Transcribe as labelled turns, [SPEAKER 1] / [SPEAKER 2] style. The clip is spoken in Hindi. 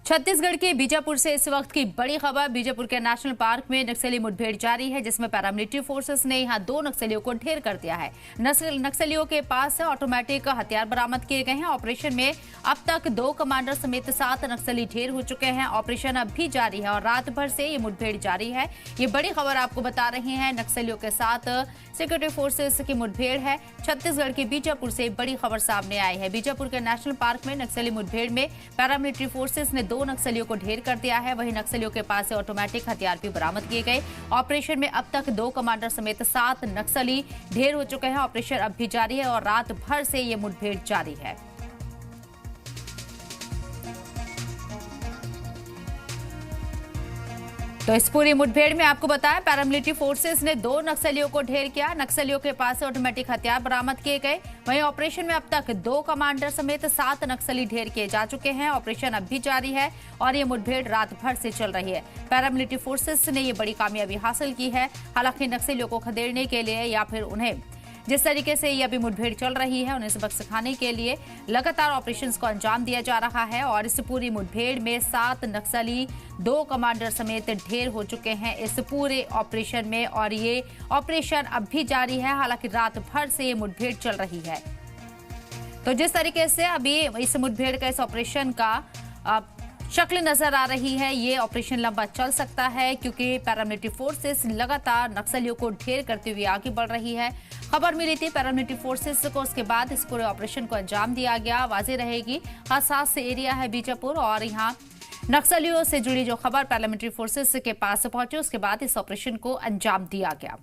[SPEAKER 1] छत्तीसगढ़ के बीजापुर से इस वक्त की बड़ी खबर। बीजापुर के नेशनल पार्क में नक्सली मुठभेड़ जारी है, जिसमें पैरामिलिट्री फोर्सेस ने यहां 2 नक्सलियों को ढेर कर दिया है। नक्सलियों के पास से ऑटोमेटिक हथियार बरामद किए गए हैं। ऑपरेशन में अब तक 2 कमांडर समेत 7 नक्सली ढेर हो चुके हैं। ऑपरेशन अब भी जारी है और रात भर से ये मुठभेड़ जारी है। ये बड़ी खबर आपको बता रहे हैं, नक्सलियों के साथ सिक्योरिटी फोर्सेस की मुठभेड़ है। छत्तीसगढ़ के बीजापुर से बड़ी खबर सामने आई है। बीजापुर के नेशनल पार्क में नक्सली मुठभेड़ में पैरामिलिट्री फोर्सेस ने 2 नक्सलियों को ढेर कर दिया है। वहीं नक्सलियों के पास से ऑटोमेटिक हथियार भी बरामद किए गए। ऑपरेशन में अब तक 2 कमांडर समेत 7 नक्सली ढेर हो चुके हैं। ऑपरेशन अब भी जारी है और रात भर से ये मुठभेड़ जारी है। तो इस पूरी मुठभेड़ में आपको बताया, पैरामिलिट्री फोर्सेस ने 2 नक्सलियों को ढेर किया। नक्सलियों के पास से ऑटोमेटिक हथियार बरामद किए गए। वहीं ऑपरेशन में अब तक 2 कमांडर समेत 7 नक्सली ढेर किए जा चुके हैं। ऑपरेशन अब भी जारी है और ये मुठभेड़ रात भर से चल रही है। पैरामिलिट्री फोर्सेस ने ये बड़ी कामयाबी हासिल की है। हालांकि नक्सलियों को खदेड़ने के लिए या फिर उन्हें जिस तरीके से ये अभी मुठभेड़ चल रही है, उन्हें सबक सिखाने के लिए लगातार ऑपरेशंस को अंजाम दिया जा रहा है। और इस पूरी मुठभेड़ में 7 नक्सली 2 कमांडर समेत ढेर हो चुके हैं इस पूरे ऑपरेशन में और ये ऑपरेशन अब भी जारी है। हालांकि रात भर से ये मुठभेड़ चल रही है। तो जिस तरीके से अभी इस मुठभेड़ का, इस ऑपरेशन का शक्ल नजर आ रही है, ये ऑपरेशन लंबा चल सकता है, क्योंकि पैरामिलिट्री फोर्सेस लगातार नक्सलियों को ढेर करते हुए आगे बढ़ रही है। खबर मिली थी पैरामिलिट्री फोर्सेस को, उसके बाद इस पूरे ऑपरेशन को अंजाम दिया गया। वाज़ेह रहेगी, हसास एरिया है बीजापुर और यहाँ नक्सलियों से जुड़ी जो खबर पैरामिलिट्री फोर्सेस के पास पहुंची, उसके बाद इस ऑपरेशन को अंजाम दिया गया।